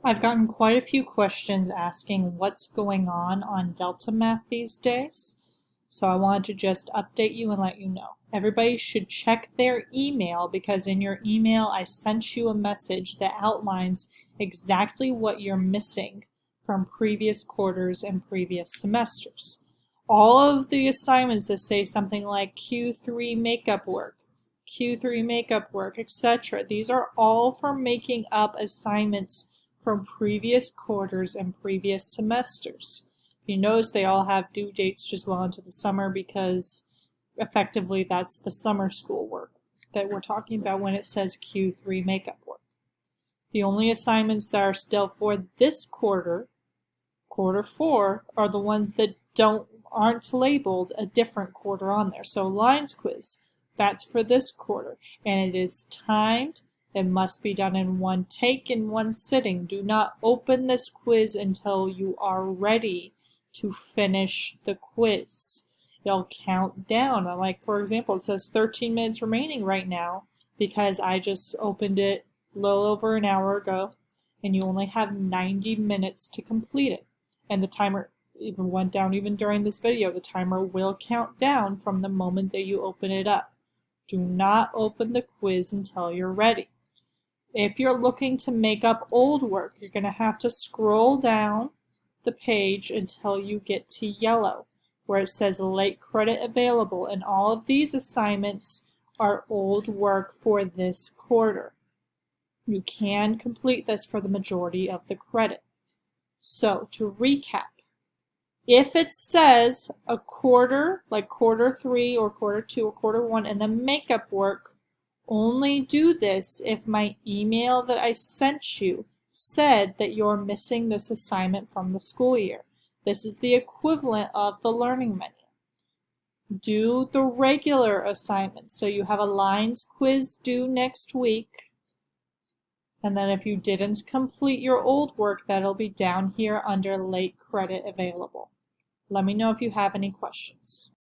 I've gotten quite a few questions asking what's going on deltamath these days. So I wanted to just update you and let you know. Everybody should check their email because in your email I sent you a message that outlines exactly what you're missing from previous quarters and previous semesters. All of the assignments that say something like Q3 makeup work, Q3 makeup work, etc. These are all for making up assignments from previous quarters and previous semesters. You notice they all have due dates just well into the summer because effectively that's the summer school work that we're talking about when it says Q3 makeup work. The only assignments that are still for this quarter, quarter 4, are the ones that aren't labeled a different quarter on there. So lines quiz, that's for this quarter, and it is timed. It must be done in one take, in one sitting. Do not open this quiz until you are ready to finish the quiz. It'll count down. Like, for example, it says 13 minutes remaining right now because I just opened it a little over an hour ago, and you only have 90 minutes to complete it. And the timer even went down even during this video. The timer will count down from the moment that you open it up. Do not open the quiz until you're ready. If you're looking to make up old work, you're going to have to scroll down the page until you get to yellow, where it says late credit available, and all of these assignments are old work for this quarter. You can complete this for the majority of the credit. So to recap, if it says a quarter, like quarter 3 or quarter 2 or quarter 1, and the makeup work, only do this if my email that I sent you said that you're missing this assignment from the school year. This is the equivalent of the learning menu. Do the regular assignments. So you have a lines quiz due next week. And then if you didn't complete your old work, that'll be down here under late credit available. Let me know if you have any questions.